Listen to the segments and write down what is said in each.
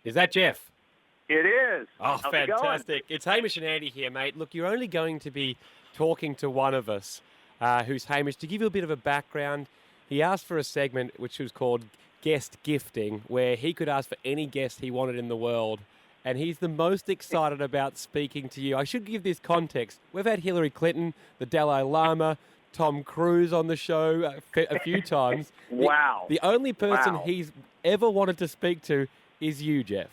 Is that Jeff? It is. Oh, How's it going? fantastic. It's Hamish and Andy here, mate. Look, you're only going to be talking to one of us, who's Hamish. To give you a bit of a background, he asked for a segment which was called Guest Gifting, where he could ask for any guest he wanted in the world. And he's the most excited about speaking to you. I should give this context. We've had Hillary Clinton, the Dalai Lama, Tom Cruise on the show a few times. Wow. The only person Wow. he's ever wanted to speak to is you, Jeff.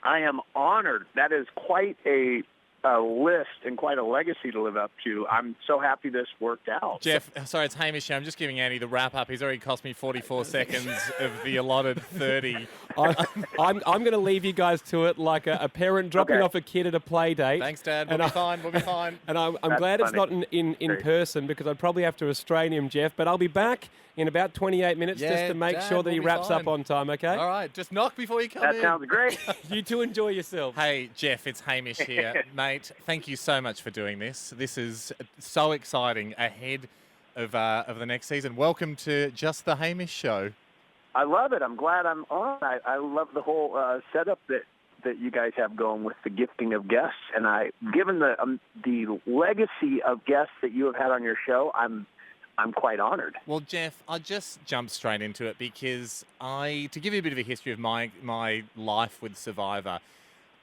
I am honored. That is quite a list and quite a legacy to live up to. I'm so happy this worked out. Jeff, sorry, it's Hamish here. I'm just giving Andy the wrap-up. He's already cost me 44 seconds of the allotted 30. I'm going to leave you guys to it like a parent dropping off a kid at a play date. Thanks, Dad. We'll be fine. We'll be fine. And I'm glad it's funny. not in person because I'd probably have to restrain him, Jeff. But I'll be back in about 28 minutes just to make Dad, sure that he we'll be wraps fine. up on time, okay? All right, just knock before you come That in. sounds great. You two enjoy yourself. Hey, Jeff, it's Hamish here. Mate, thank you so much for doing this. This is so exciting ahead of the next season. Welcome to Just the Hamish Show. I love it. I'm glad I'm on. I love the whole setup that you guys have going with the gifting of guests. And given the legacy of guests that you have had on your show, I'm quite honored. Well, Jeff, I'll just jump straight into it because to give you a bit of a history of my life with Survivor,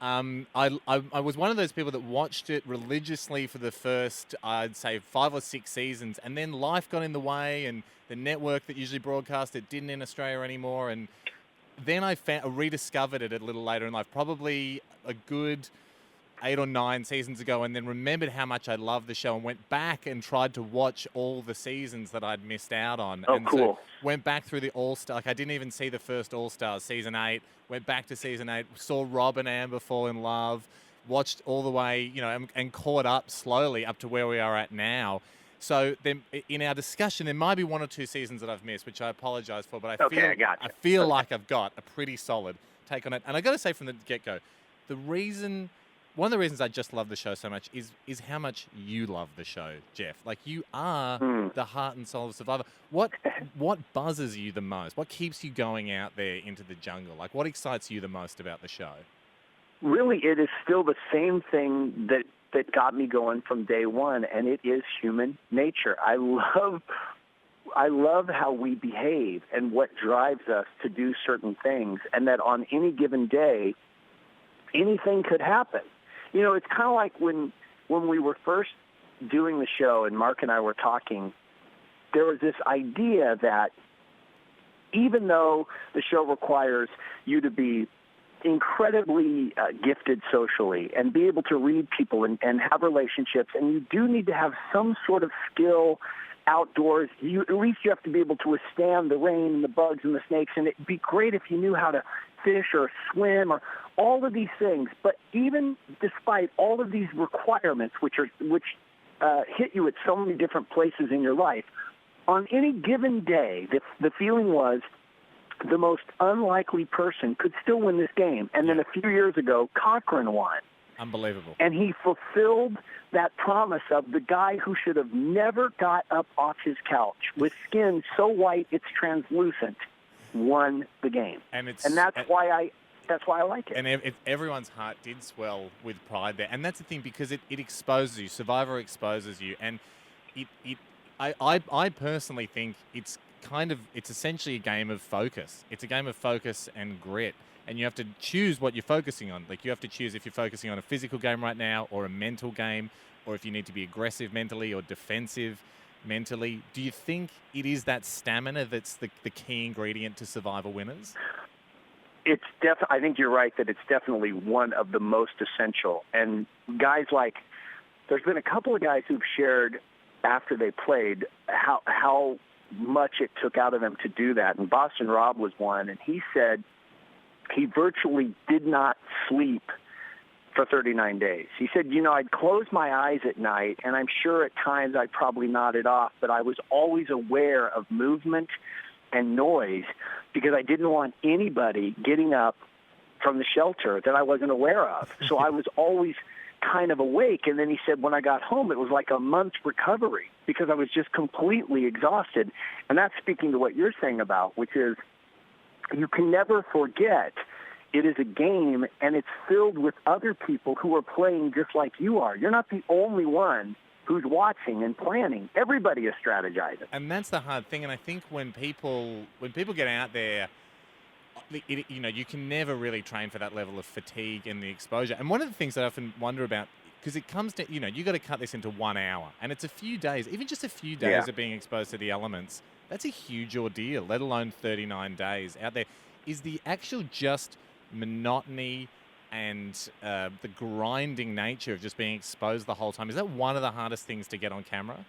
I was one of those people that watched it religiously for the first, I'd say, 5 or 6 seasons, and then life got in the way, and the network that usually broadcast it didn't in Australia anymore, and then I rediscovered it a little later in life, probably a good 8 or 9 seasons ago, and then remembered how much I loved the show and went back and tried to watch all the seasons that I'd missed out on. Oh, and cool. So went back through the All-Star. Like, I didn't even see the first All-Stars, season 8. Went back to season 8, saw Rob and Amber fall in love, watched all the way, and caught up slowly up to where we are at now. So then, in our discussion, there might be 1 or 2 seasons that I've missed, which I apologise for, but I feel like I've got a pretty solid take on it. And I got to say from the get-go, one of the reasons I just love the show so much is how much you love the show, Jeff. Like, you are the heart and soul of Survivor. What buzzes you the most? What keeps you going out there into the jungle? Like, what excites you the most about the show? Really, it is still the same thing that got me going from day one, and it is human nature. I love how we behave and what drives us to do certain things, and that on any given day, anything could happen. It's kind of like when we were first doing the show and Mark and I were talking, there was this idea that even though the show requires you to be incredibly gifted socially and be able to read people and have relationships, and you do need to have some sort of skill outdoors. At least you have to be able to withstand the rain and the bugs and the snakes, and it'd be great if you knew how to fish or swim or all of these things. But even despite all of these requirements, which hit you at so many different places in your life, on any given day, the feeling was the most unlikely person could still win this game. And then a few years ago, Cochran won. Unbelievable. And he fulfilled that promise of the guy who should have never got up off his couch with skin so white it's translucent, won the game. And that's why I like it. And everyone's heart did swell with pride there. And that's the thing, because it exposes you. Survivor exposes you. And I personally think it's essentially a game of focus. It's a game of focus and grit. And you have to choose what you're focusing on. Like, you have to choose if you're focusing on a physical game right now or a mental game, or if you need to be aggressive mentally or defensive mentally. Do you think it is that stamina that's the key ingredient to Survivor winners? I think you're right that it's definitely one of the most essential. And guys there's been a couple of guys who've shared after they played how much it took out of them to do that. And Boston Rob was one, and he said he virtually did not sleep for 39 days. He said, I'd close my eyes at night, and I'm sure at times I probably nodded off, but I was always aware of movement and noise because I didn't want anybody getting up from the shelter that I wasn't aware of. So I was always kind of awake. And then he said when I got home, it was like a month's recovery because I was just completely exhausted. And that's speaking to what you're saying about, which is you can never forget It is a game, and it's filled with other people who are playing just like you are. You're not the only one who's watching and planning. Everybody is strategizing. And that's the hard thing. And I think when people get out there, you can never really train for that level of fatigue and the exposure. And one of the things that I often wonder about, because it comes to, you got to cut this into 1 hour. And it's a few days, even just a few days of being exposed to the elements. That's a huge ordeal, let alone 39 days out there. Is the actual just monotony and the grinding nature of just being exposed the whole time, is that one of the hardest things to get on camera?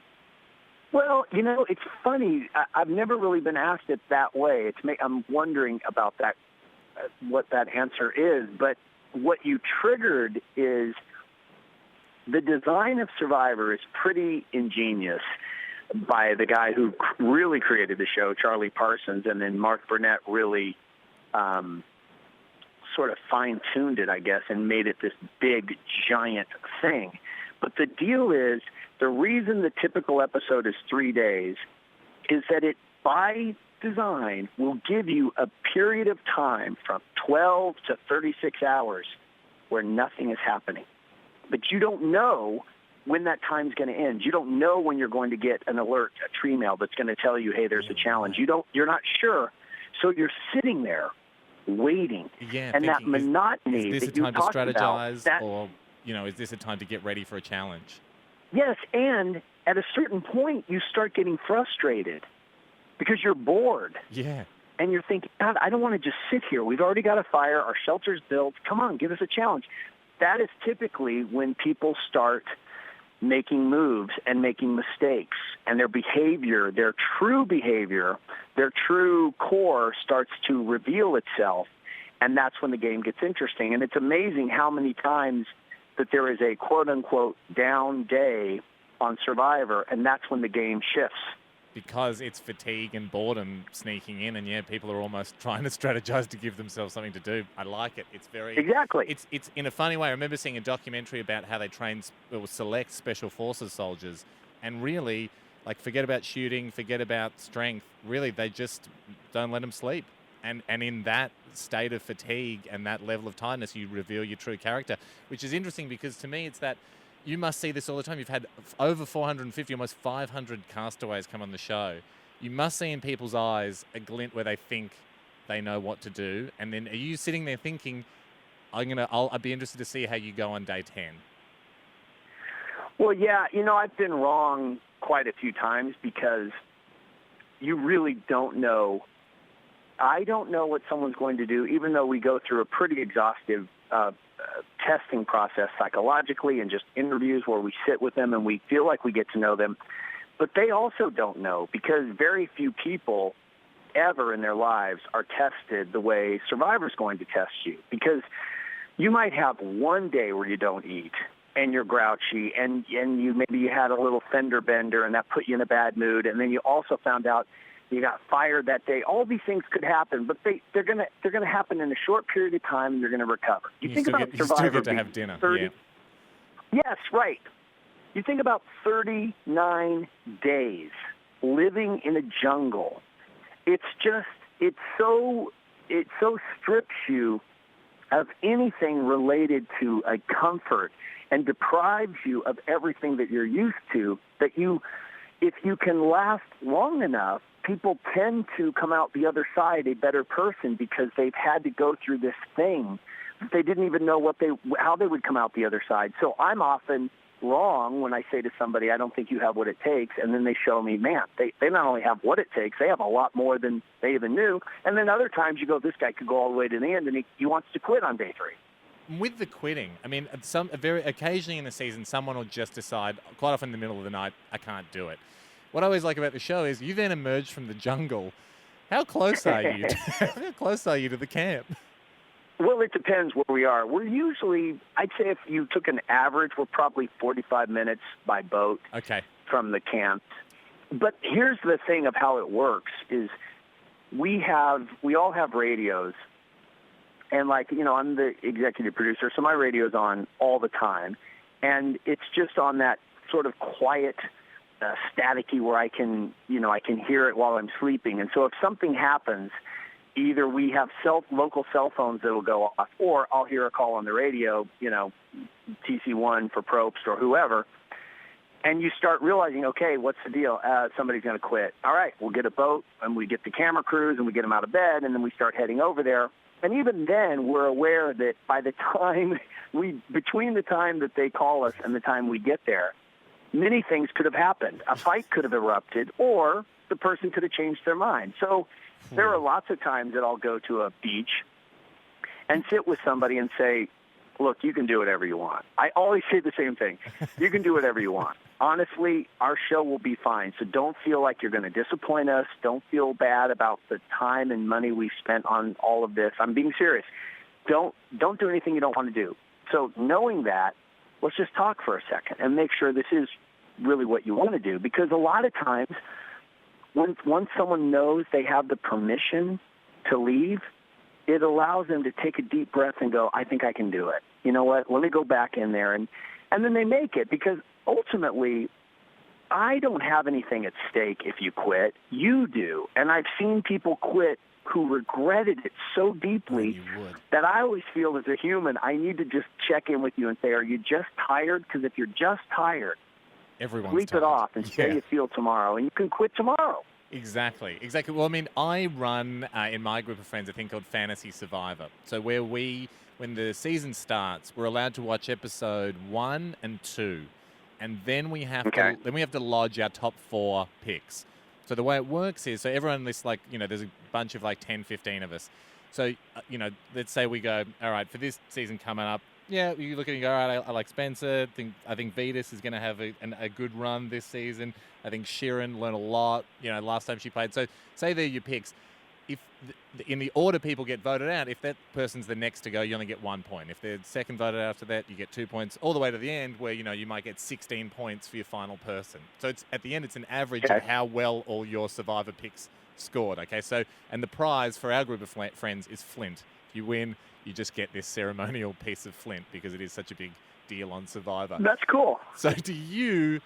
Well, it's funny. I've never really been asked it that way. I'm wondering about that, what that answer is. But what you triggered is the design of Survivor is pretty ingenious by the guy who really created the show, Charlie Parsons, and then Mark Burnett really sort of fine-tuned it, I guess, and made it this big, giant thing. But the deal is, the reason the typical episode is 3 days is that it, by design, will give you a period of time from 12 to 36 hours where nothing is happening. But you don't know when that time's going to end. You don't know when you're going to get an alert, a tree mail that's going to tell you, hey, there's a challenge. You're not sure. So you're sitting there waiting. Yeah, and that monotony is this that a you time to talked strategize, about, or is this a time to get ready for a challenge? Yes, and at a certain point, you start getting frustrated because you're bored. Yeah. And you're thinking, God, I don't want to just sit here. We've already got a fire. Our shelter's built. Come on, give us a challenge. That is typically when people start making moves and making mistakes, and their behavior, their true core starts to reveal itself, and that's when the game gets interesting. And it's amazing how many times that there is a quote-unquote down day on Survivor, and that's when the game shifts. Because it's fatigue and boredom sneaking in, and people are almost trying to strategize to give themselves something to do. I like it. It's very... Exactly. It's in a funny way. I remember seeing a documentary about how they train or select special forces soldiers, and really, forget about shooting, forget about strength. Really, they just don't let them sleep. And in that state of fatigue and that level of tiredness, you reveal your true character, which is interesting because to me, it's that you must see this all the time. You've had over 450, almost 500 castaways come on the show. You must see in people's eyes a glint where they think they know what to do. And then are you sitting there thinking, I'd be interested to see how you go on day 10? Well, yeah, I've been wrong quite a few times because you really don't know. I don't know what someone's going to do, even though we go through a pretty exhaustive testing process psychologically and just interviews where we sit with them and we feel like we get to know them. But they also don't know because very few people ever in their lives are tested the way Survivor's going to test you. Because you might have one day where you don't eat and you're grouchy and you had a little fender bender and that put you in a bad mood, and then you also found out you got fired that day. All these things could happen, but they're gonna happen in a short period of time, and you're gonna recover. You think about Survivor. You still get to have dinner. 30, yes, right. You think about 39 days living in a jungle. It so strips you of anything related to a comfort and deprives you of everything that you're used to, that if you can last long enough, people tend to come out the other side a better person because they've had to go through this thing. They didn't even know how they would come out the other side. So I'm often wrong when I say to somebody, I don't think you have what it takes, and then they show me, man, they not only have what it takes, they have a lot more than they even knew. And then other times you go, this guy could go all the way to the end, and he wants to quit on day 3. With the quitting, I mean, very occasionally in the season, someone will just decide, quite often in the middle of the night, I can't do it. What I always like about the show is you then emerge from the jungle. How close are you? How close are you to the camp? Well, it depends where we are. We're usually, I'd say if you took an average, we're probably 45 minutes by boat from the camp. But here's the thing of how it works is we all have radios. And I'm the executive producer, so my radio's on all the time. And it's just on that sort of quiet, staticky where I can hear it while I'm sleeping. And so if something happens, either we have local cell phones that'll go off, or I'll hear a call on the radio, TC1 for Probst or whoever, and you start realizing, okay, what's the deal? Somebody's going to quit. All right, we'll get a boat, and we get the camera crews, and we get them out of bed, and then we start heading over there. And even then, we're aware that by the time between the time that they call us and the time we get there, many things could have happened. A fight could have erupted, or the person could have changed their mind. So there are lots of times that I'll go to a beach and sit with somebody and say, look, you can do whatever you want. I always say the same thing. You can do whatever you want. Honestly, our show will be fine. So don't feel like you're going to disappoint us. Don't feel bad about the time and money we've spent on all of this. I'm being serious. Don't do anything you don't want to do. So knowing that, let's just talk for a second and make sure this is really what you want to do. Because a lot of times, once someone knows they have the permission to leave, it allows them to take a deep breath and go, I think I can do it. You know what? Let me go back in there. And then they make it, because ultimately, I don't have anything at stake if you quit. You do. And I've seen people quit who regretted it so deeply that I always feel as a human, I need to just check in with you and say, are you just tired? Because if you're just tired, sleep it off and say you feel tomorrow, and you can quit tomorrow. Exactly. Well, I mean, I run in my group of friends a thing called Fantasy Survivor. So where when the season starts, we're allowed to watch episode 1 and 2, and then we have to lodge our top 4 picks. So the way it works is, so everyone lists, like, there's a bunch of like 10, 15 of us. So, let's say we go, all right, for this season coming up, yeah, you look at it and go, all right, I like Spencer. I think Vetus is going to have a good run this season. I think Sheeran learned a lot, last time she played. So say they're your picks. If in the order people get voted out, if that person's the next to go, you only get 1 point. If they're second voted after that, you get 2 points, all the way to the end where, you might get 16 points for your final person. So at the end, it's an average of how well all your Survivor picks scored. Okay, so, and the prize for our group of friends is Flint. If you win, you just get this ceremonial piece of Flint because it is such a big deal on Survivor. That's cool. So do you,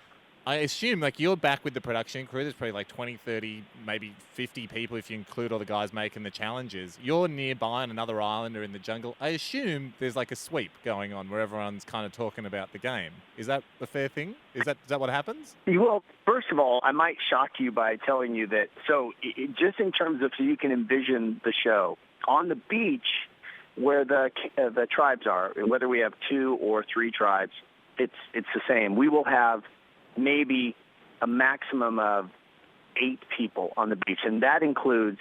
I assume, like, you're back with the production crew. There's probably like 20, 30, maybe 50 people if you include all the guys making the challenges. You're nearby on another island or in the jungle. I assume there's like a sweep going on where everyone's kind of talking about the game. Is that a fair thing? Is that what happens? Well, first of all, I might shock you by telling you that, just in terms of, so you can envision the show, on the beach where the tribes are, whether we have 2 or 3 tribes, it's the same. We will have maybe a maximum of 8 people on the beach, and that includes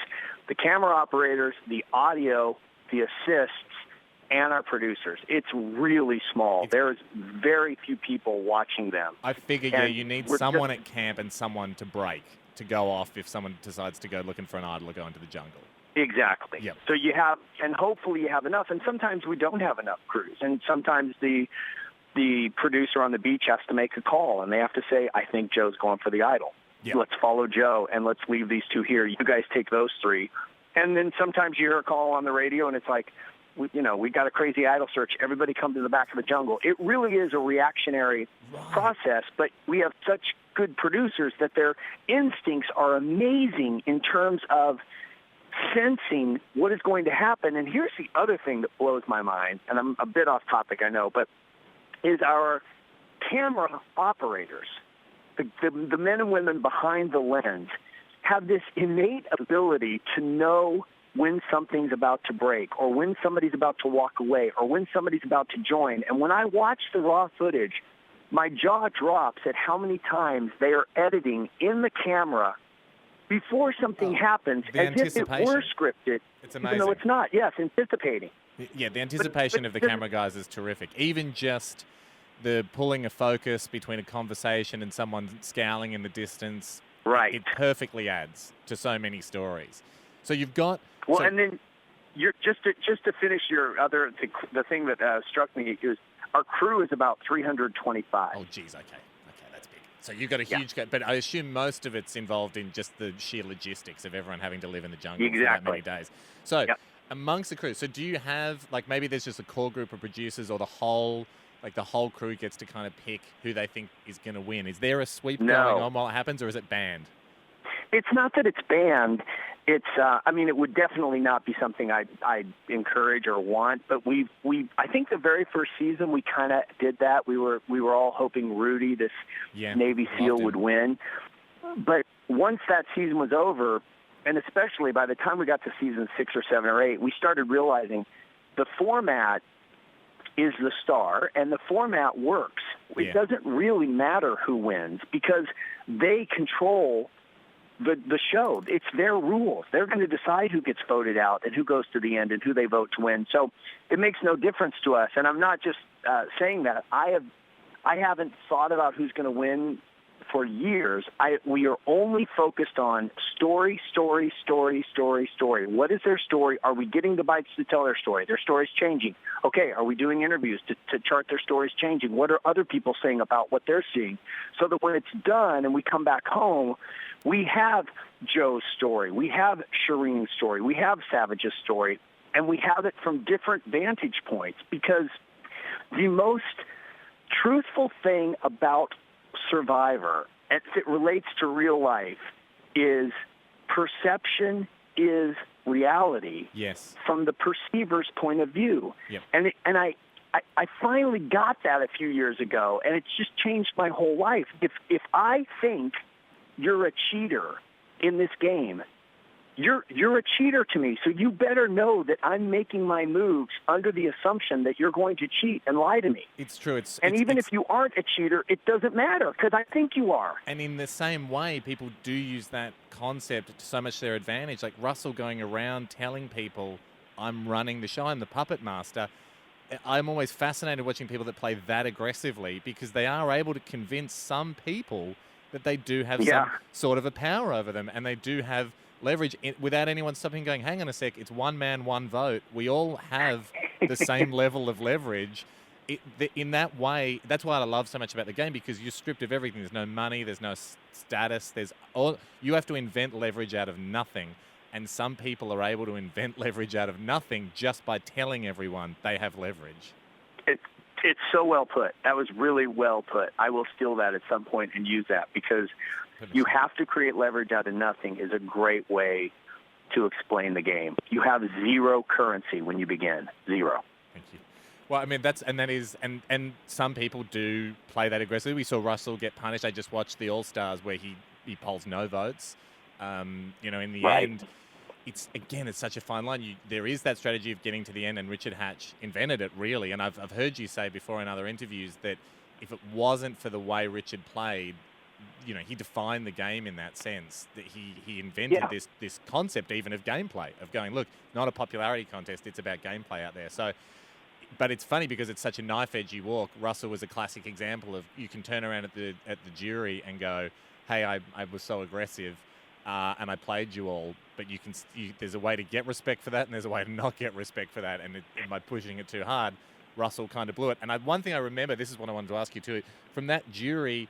the camera operators, the audio, the assists, and our producers. It's really small. There's very few people watching them. I figure you need someone at camp and someone to break, to go off if someone decides to go looking for an idol or go into the jungle. Exactly. Yep. So you have, and hopefully you have enough, and sometimes we don't have enough crews, and sometimes the producer on the beach has to make a call, and they have to say, I think Joe's going for the idol. Yep. Let's follow Joe, and let's leave these 2 here. You guys take those 3. And then sometimes you hear a call on the radio, and it's like, we got a crazy idol search. Everybody come to the back of the jungle. It really is a reactionary process, but we have such good producers that their instincts are amazing in terms of sensing what is going to happen. And here's the other thing that blows my mind, and I'm a bit off topic, I know, but is our camera operators, the men and women behind the lens, have this innate ability to know when something's about to break, or when somebody's about to walk away, or when somebody's about to join. And when I watch the raw footage, my jaw drops at how many times they are editing in the camera before something happens, as if it were scripted. It's amazing. Even though it's not. Yes, anticipating. Yeah, the anticipation of the camera guys is terrific. Even just the pulling a focus between a conversation and someone scowling in the distance, right? It perfectly adds to so many stories. So you've got... and then you're just to finish your other, the thing that struck me is our crew is about 325. Oh, geez, okay, that's big. So you've got a huge... But I assume most of it's involved in just the sheer logistics of everyone having to live in the jungle for that many days. So amongst the crew, so do you have, like, maybe there's just a core group of producers, or the whole crew gets to kind of pick who they think is going to win? Is there a sweep going on while it happens, or is it banned? It's not that it's banned. It's, I mean, it would definitely not be something I'd encourage or want, but I think the very first season we kind of did that. We were all hoping Rudy, this Navy SEAL, would win. But once that season was over, and especially by the time we got to season 6 or 7 or 8, we started realizing the format is the star, and the format works. It doesn't really matter who wins because they control the show. It's their rules. They're going to decide who gets voted out and who goes to the end and who they vote to win. So it makes no difference to us. And I'm not just saying that. I haven't thought about who's going to win for years. We are only focused on story. What is their story? Are we getting the bites to tell their story? Their story's changing. Okay, are we doing interviews to chart their stories changing? What are other people saying about what they're seeing? So that when it's done and we come back home, we have Joe's story, we have Shireen's story, we have Savage's story, and we have it from different vantage points, because the most truthful thing about Survivor, as it relates to real life, is perception is reality. Yes. From the perceiver's point of view. Yep. And I finally got that a few years ago, and it's just changed my whole life. If I think you're a cheater in this game, you're a cheater to me. So you better know that I'm making my moves under the assumption that you're going to cheat and lie to me. It's true. Even if you aren't a cheater, it doesn't matter because I think you are. And in the same way, people do use that concept to so much their advantage. Like Russell going around telling people, I'm running the show, I'm the puppet master. I'm always fascinated watching people that play that aggressively because they are able to convince some people that they do have some sort of a power over them, and they do have leverage without anyone stopping and going, hang on a sec, it's one man, one vote. We all have the same level of leverage. In that way, that's why I love so much about the game, because you're stripped of everything. There's no money, there's no status, you have to invent leverage out of nothing. And some people are able to invent leverage out of nothing just by telling everyone they have leverage. It's so well put. That was really well put. I will steal that at some point and use that, because you have to create leverage out of nothing is a great way to explain the game. You have zero currency when you begin. Zero. Thank you. Well, I mean, and some people do play that aggressively. We saw Russell get punished. I just watched the All-Stars where he polls no votes. In the end, it's such a fine line. There is that strategy of getting to the end, and Richard Hatch invented it, really. And I've heard you say before in other interviews that if it wasn't for the way Richard played, he defined the game in that sense. That he invented this concept even of gameplay, of going, look, not a popularity contest, it's about gameplay out there. So, but it's funny because it's such a knife edge you walk. Russell was a classic example of, you can turn around at the jury and go, hey, I was so aggressive. And I played you all, but there's a way to get respect for that, and there's a way to not get respect for that. And by pushing it too hard, Russell kind of blew it. And one thing I remember, this is what I wanted to ask you too, from that jury,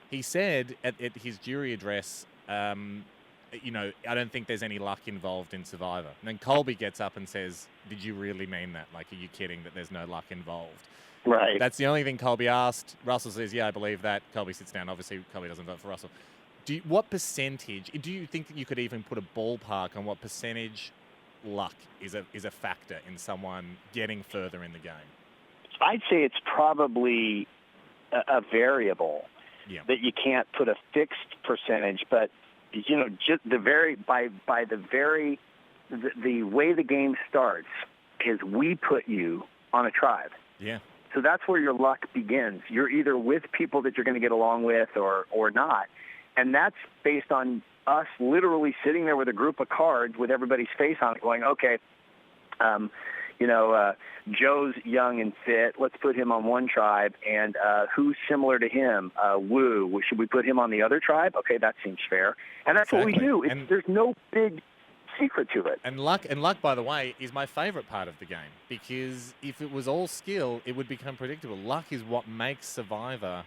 he said at his jury address, I don't think there's any luck involved in Survivor. And then Colby gets up and says, did you really mean that? Like, are you kidding that there's no luck involved? Right. That's the only thing Colby asked. Russell says, yeah, I believe that. Colby sits down. Obviously, Colby doesn't vote for Russell. What percentage, do you think that you could even put a ballpark on what percentage luck is a factor in someone getting further in the game? I'd say it's probably a variable that you can't put a fixed percentage, but just the way the game starts is we put you on a tribe. Yeah. So that's where your luck begins. You're either with people that you're going to get along with or not. And that's based on us literally sitting there with a group of cards with everybody's face on it going, okay, Joe's young and fit. Let's put him on one tribe. And who's similar to him? Woo. Should we put him on the other tribe? Okay, that seems fair. And that's what we do. There's no big secret to it. And luck, by the way, is my favorite part of the game, because if it was all skill, it would become predictable. Luck is what makes Survivor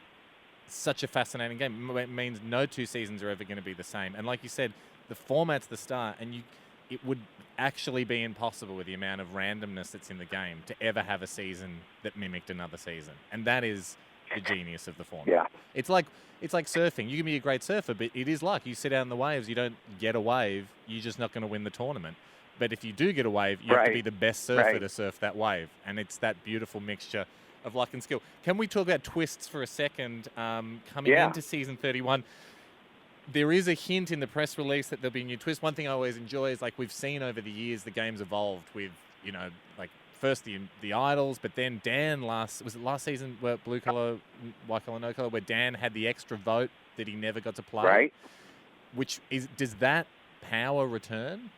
such a fascinating game. It means no two seasons are ever going to be the same. And like you said, the format's the start, and it would actually be impossible with the amount of randomness that's in the game to ever have a season that mimicked another season. And that is the genius of the format. Yeah. It's like surfing. You can be a great surfer, but it is luck. You sit out in the waves, you don't get a wave, you're just not going to win the tournament. But if you do get a wave, you have to be the best surfer to surf that wave. And it's that beautiful mixture of luck and skill. Can we talk about twists for a second? Coming into season 31, there is a hint in the press release that there'll be a new twist. One thing I always enjoy is, like, we've seen over the years the game's evolved with, you know, like first the idols, but then Dan last season where blue collar, white collar, no color, where Dan had the extra vote that he never got to play. Right. Does that power return?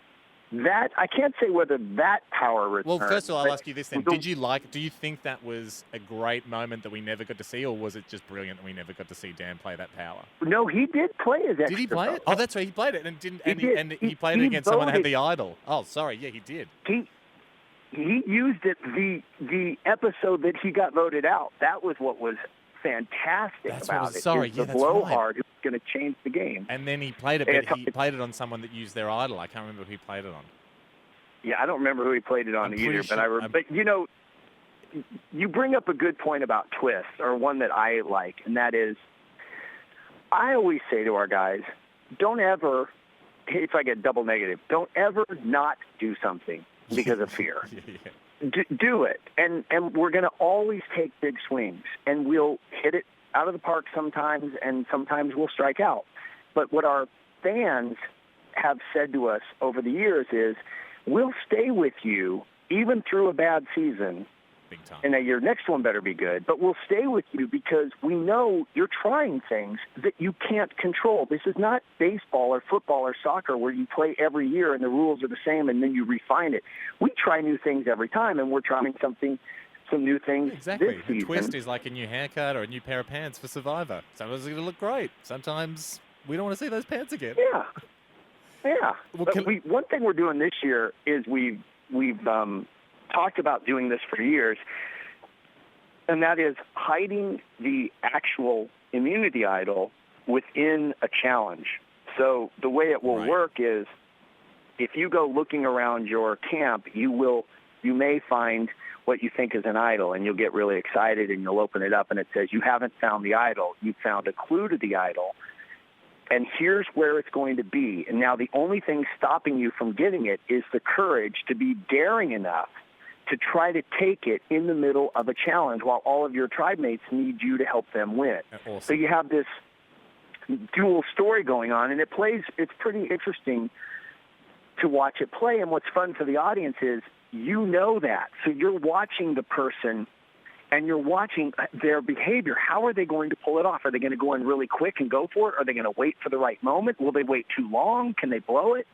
That I can't say whether that power returns. Well, first of all, I'll ask you this then. Do you think that was a great moment that we never got to see, or was it just brilliant that we never got to see Dan play that power? No, he did play his extra Did he play vote. it? Oh, that's right. He played it and he played it against someone that had the idol. Oh, sorry. Yeah, he did. He used it the episode that he got voted out. That was what was fantastic about it. Sorry, the blowhard who was going to change the game. And then he played it, but he played it on someone that used their idol. I can't remember who he played it on. Yeah, I don't remember who he played it on either. But you know, you bring up a good point about twists, or one that I like, and that is, I always say to our guys, don't ever, it's like a double negative, don't ever not do something because of fear. Do it. And we're going to always take big swings, and we'll hit it out of the park sometimes, and sometimes we'll strike out. But what our fans have said to us over the years is, we'll stay with you even through a bad season. Big time. And your next one better be good, but we'll stay with you because we know you're trying things that you can't control. This is not baseball or football or soccer where you play every year and the rules are the same and then you refine it. We try new things every time, and we're trying some new things exactly. this season. The twist is like a new haircut or a new pair of pants for Survivor. Sometimes it's going to look great. Sometimes we don't want to see those pants again. Yeah. Well, But one thing we're doing this year is we've talked about doing this for years, and that is hiding the actual immunity idol within a challenge. So the way it will work is, if you go looking around your camp, you may find what you think is an idol, and you'll get really excited, and you'll open it up, and it says, you haven't found the idol. You found a clue to the idol, and here's where it's going to be. And now the only thing stopping you from getting it is the courage to be daring enough to try to take it in the middle of a challenge while all of your tribe mates need you to help them win. Awesome. So you have this dual story going on, and it's pretty interesting to watch it play. And what's fun for the audience is, you know that. So you're watching the person, and you're watching their behavior. How are they going to pull it off? Are they going to go in really quick and go for it? Are they going to wait for the right moment? Will they wait too long? Can they blow it?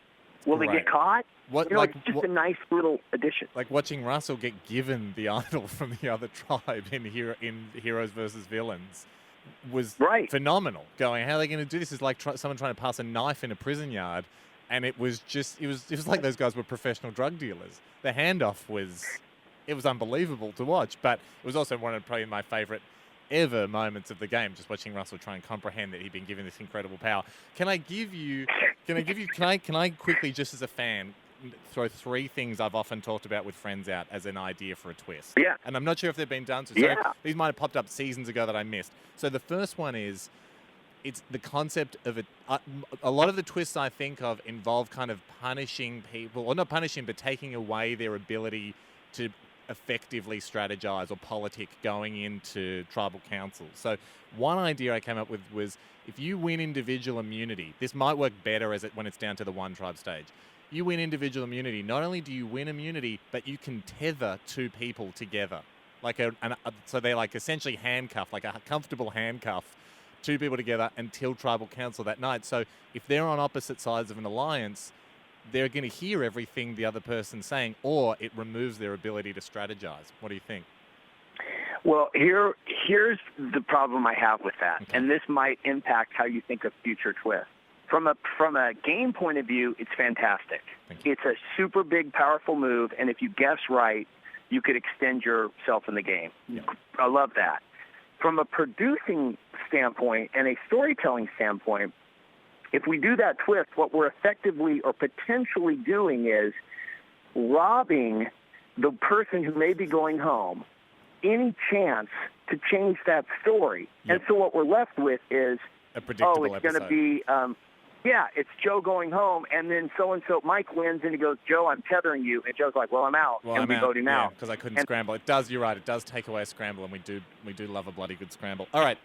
Will they get caught? It's just a nice little addition. Like watching Russell get given the idol from the other tribe in Heroes versus Villains was phenomenal. Going, how are they going to do this? It's like someone trying to pass a knife in a prison yard, and it was like those guys were professional drug dealers. The handoff was unbelievable to watch, but it was also one of probably my favorite ever moments of the game, just watching Russell try and comprehend that he'd been given this incredible power. Can I quickly, just as a fan, throw 3 things I've often talked about with friends out as an idea for a twist? Yeah. And I'm not sure if they've been done. So these might have popped up seasons ago that I missed. So the first one is, it's the concept of a lot of the twists I think of involve kind of punishing people, or not punishing, but taking away their ability to effectively strategize or politic going into tribal councils. So one idea I came up with was, if you win individual immunity, this might work better when it's down to the one tribe stage. You win individual immunity. Not only do you win immunity, but you can tether 2 people together. So they're like essentially handcuffed, like a comfortable handcuff, 2 people together until tribal council that night. So if they're on opposite sides of an alliance, they're going to hear everything the other person's saying, or it removes their ability to strategize. What do you think? Well, here's the problem I have with that, and this might impact how you think of future twists. From a game point of view, it's fantastic. It's a super big, powerful move, and if you guess right, you could extend yourself in the game. Yeah. I love that. From a producing standpoint and a storytelling standpoint, if we do that twist, what we're effectively or potentially doing is robbing the person who may be going home any chance to change that story. Yep. And so what we're left with is, A predictable it's going to episode. be, it's Joe going home, and then so-and-so, Mike wins, and he goes, Joe, I'm tethering you. And Joe's like, well, I'm out, Well, and I'm we out. vote him Yeah, out. because I couldn't scramble. It does. You're right. It does take away a scramble, and we do love a bloody good scramble. All right,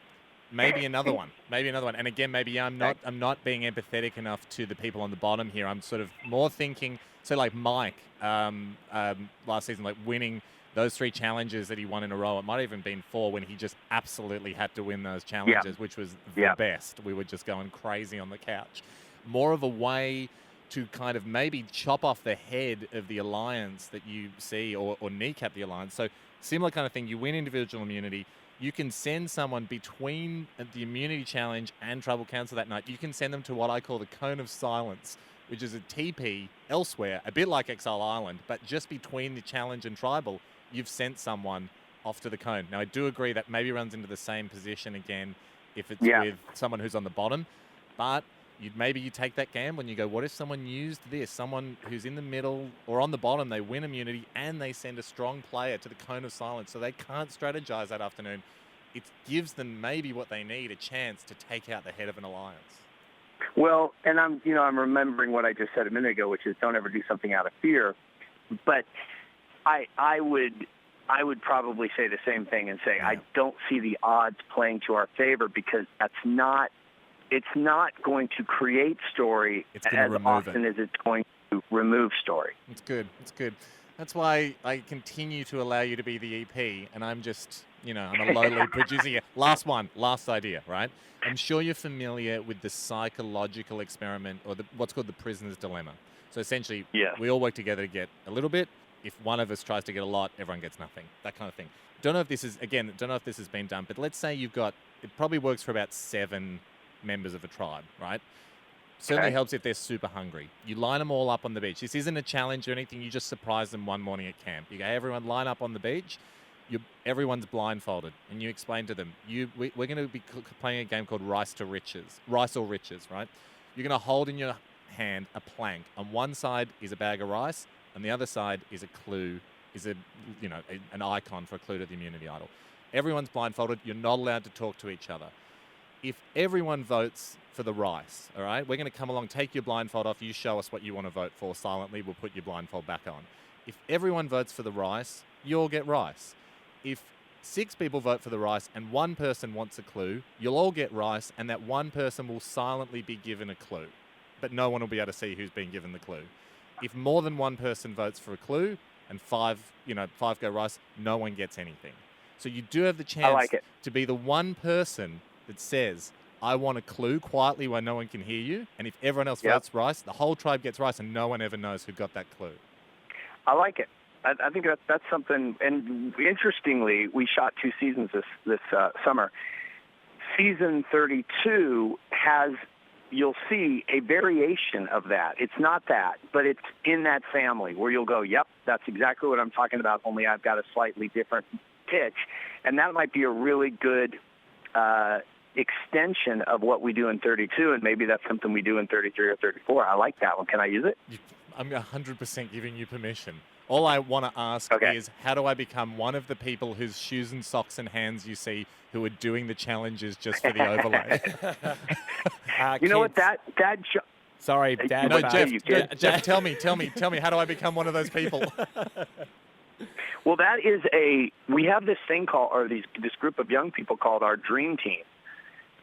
maybe another one. And again, maybe I'm not being empathetic enough to the people on the bottom here. I'm sort of more thinking. So like Mike, last season, like winning those 3 challenges that he won in a row. It might have even been 4 when he just absolutely had to win those challenges, which was the best. We were just going crazy on the couch. More of a way to kind of maybe chop off the head of the alliance that you see or kneecap the alliance. So similar kind of thing. You win individual immunity. You can send someone between the immunity challenge and tribal council that night. You can send them to what I call the cone of silence, which is a TP elsewhere, a bit like Exile Island, but just between the challenge and tribal, you've sent someone off to the cone. Now, I do agree that maybe runs into the same position again if it's with someone who's on the bottom, but maybe you take that gamble and you go, what if someone used this? Someone who's in the middle or on the bottom, they win immunity and they send a strong player to the cone of silence so they can't strategize that afternoon. It gives them maybe what they need, a chance to take out the head of an alliance. Well, and I'm remembering what I just said a minute ago, which is don't ever do something out of fear. But I would probably say the same thing and say I don't see the odds playing to our favor because it's not going to create story as often as it's going to remove story. It's good. That's why I continue to allow you to be the EP, and I'm just, I'm a lowly producer here. Last idea, right? I'm sure you're familiar with the psychological experiment or what's called the prisoner's dilemma. So essentially, we all work together to get a little bit. If one of us tries to get a lot, everyone gets nothing. That kind of thing. Don't know if this has been done, but let's say it probably works for about 7 members of a tribe, right? Certainly helps if they're super hungry. You line them all up on the beach. This isn't a challenge or anything. You just surprise them one morning at camp. You go, hey, everyone line up on the beach. Everyone's blindfolded. And you explain to them, we're going to be playing a game called Rice or Riches, right? You're going to hold in your hand a plank. On one side is a bag of rice. On the other side is a clue, an icon for a clue to the immunity idol. Everyone's blindfolded. You're not allowed to talk to each other. If everyone votes for the rice, all right, we're going to come along, take your blindfold off, you show us what you want to vote for silently, we'll put your blindfold back on. If everyone votes for the rice, you all get rice. If 6 people vote for the rice and 1 person wants a clue, you'll all get rice and that 1 person will silently be given a clue. But no one will be able to see who's been given the clue. If more than 1 person votes for a clue and 5 go rice, no one gets anything. So you do have the chance to be the 1 person that says, I want a clue quietly where no one can hear you. And if everyone else votes rice, the whole tribe gets rice and no one ever knows who got that clue. I like it. I think that's something. And interestingly, we shot 2 seasons this summer. Season 32 has, you'll see, a variation of that. It's not that, but it's in that family where you'll go, yep, that's exactly what I'm talking about, only I've got a slightly different pitch. And that might be a really good extension of what we do in 32, and maybe that's something we do in 33 or 34. I like that one. Can I use it? I'm 100% giving you permission. All I want to ask is, how do I become one of the people whose shoes and socks and hands you see who are doing the challenges just for the overlay? You know what? Sorry, Dad. No, Jeff, tell me, how do I become one of those people? Well, that is we have this thing called, or this group of young people called our Dream Team.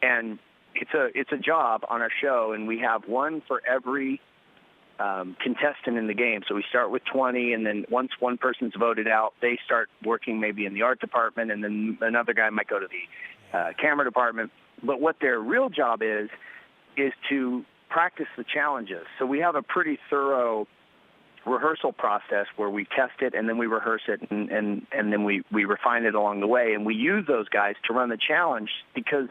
And it's a job on our show, and we have one for every contestant in the game. So we start with 20, and then once one person's voted out, they start working maybe in the art department, and then another guy might go to the camera department. But what their real job is to practice the challenges. So we have a pretty thorough rehearsal process where we test it and then we rehearse it and then we refine it along the way. And we use those guys to run the challenge because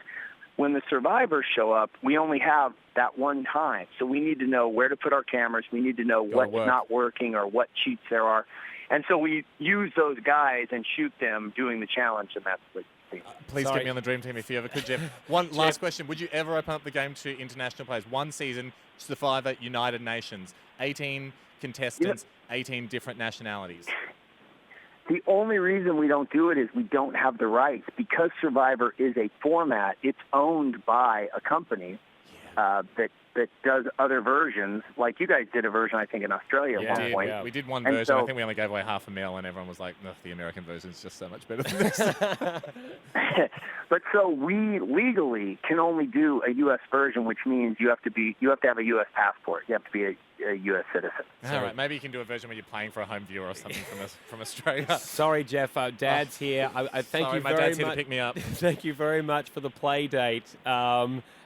when the survivors show up, we only have that one time. So we need to know where to put our cameras. We need to know what's not working or what cheats there are. And so we use those guys and shoot them doing the challenge, and that's the thing. Please get me on the Dream Team if you ever could, Jeff. One last question. Would you ever open up the game to international players? 1 season, Survivor, United Nations, 18 contestants, 18 different nationalities. The only reason we don't do it is we don't have the rights. Because Survivor is a format, it's owned by a company that does other versions. Like you guys did a version, I think, in Australia at one point. Yeah. We did one And version. so- I think we only gave away $500,000, and everyone was like, "No, the American version is just so much better than this." But so we legally can only do a U.S. version, which means you have to have a U.S. passport. You have to be a U.S. citizen. All right, maybe you can do a version where you're playing for a home viewer or something from Australia. Sorry, Jeff. Dad's here. I thank Sorry, you my very dad's here to much. pick me up. Thank you very much for the play date.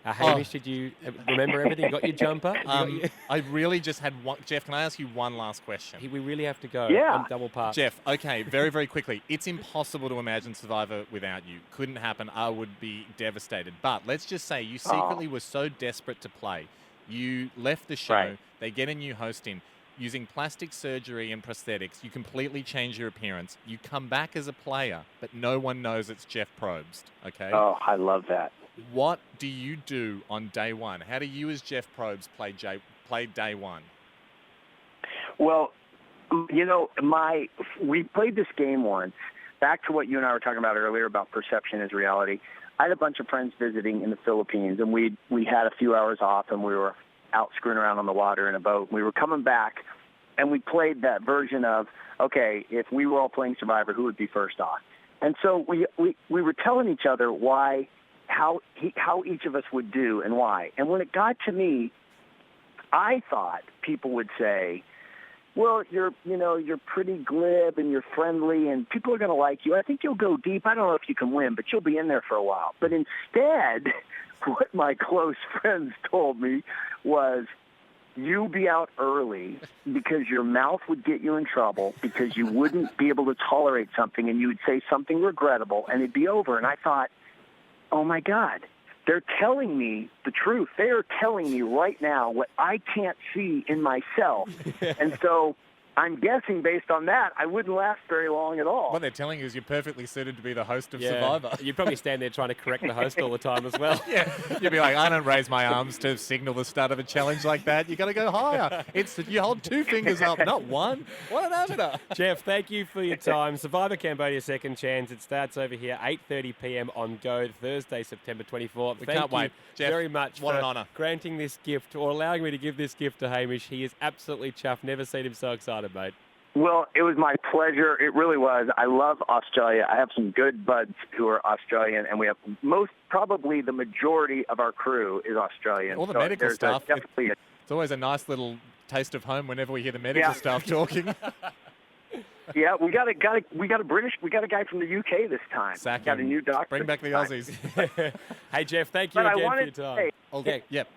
Hamish, did you remember everything? You got your jumper? I really just had one. Jeff, can I ask you one last question? We really have to go. Yeah. I'm double parked. Jeff, okay, very, very quickly. It's impossible to imagine Survivor without you. Couldn't happen. I would be devastated. But let's just say you secretly were so desperate to play. You left the show. Right. They get a new host in. Using plastic surgery and prosthetics, you completely change your appearance. You come back as a player, but no one knows it's Jeff Probst, okay? Oh, I love that. What do you do on day one? How do you as Jeff Probst play day one? Well, you know, we played this game once. Back to what you and I were talking about earlier about perception is reality. I had a bunch of friends visiting in the Philippines, and we had a few hours off, and we were out screwing around on the water in a boat. We were coming back, and we played that version of, okay, if we were all playing Survivor, who would be first on? And so we were telling each other how each of us would do and why. And when it got to me, I thought people would say, well, you're pretty glib and you're friendly and people are going to like you. I think you'll go deep. I don't know if you can win, but you'll be in there for a while. But instead, what my close friends told me was, you be out early because your mouth would get you in trouble, because you wouldn't be able to tolerate something and you would say something regrettable and it'd be over. And I thought, oh my God, they're telling me the truth. They are telling me right now what I can't see in myself. And so I'm guessing based on that, I wouldn't last very long at all. What they're telling you is you're perfectly suited to be the host of Survivor. You'd probably stand there trying to correct the host all the time as well. Yeah, you'd be like, I don't raise my arms to signal the start of a challenge like that. You got to go higher. You hold two fingers up, not one. What an amateur. Jeff, thank you for your time. Survivor Cambodia Second Chance. It starts over here 8:30 p.m. on Go, Thursday, September 24th. We Thank can't you wait. Jeff, very much what for an honour. granting this gift or allowing me to give this gift to Hamish. He is absolutely chuffed. Never seen him so excited, mate. Well, it was my pleasure. It really was. I love Australia. I have some good buds who are Australian, and we have probably the majority of our crew is Australian. All the So medical there's stuff. definitely It's always a nice little taste of home whenever we hear the medical staff talking. yeah, we got a guy from the UK this time. Sack Got a him. new doctor. Bring back the this time. Aussies. Hey, Jeff, thank you But I again for wanted your to time. say, Okay. Yep.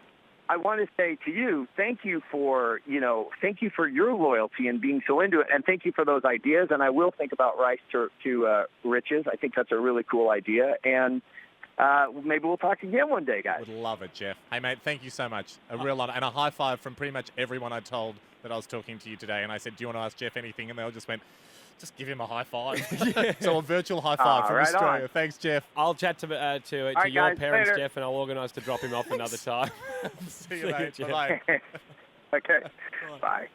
I want to say to you, thank you for your loyalty and being so into it, and thank you for those ideas. And I will think about Rice to Riches. I think that's a really cool idea, and maybe we'll talk again one day, guys. Would love it, Jeff. Hey, mate, thank you so much. A real honor. And a high five from pretty much everyone I told that I was talking to you today. And I said, do you want to ask Jeff anything? And they all just went, just give him a high five. So a virtual high five from right Australia. on. Thanks, Jeff. I'll chat to right, your guys, parents, later. Jeff, and I'll organise to drop him off another time. See you, mate. Jeff. Bye-bye. Okay. Bye.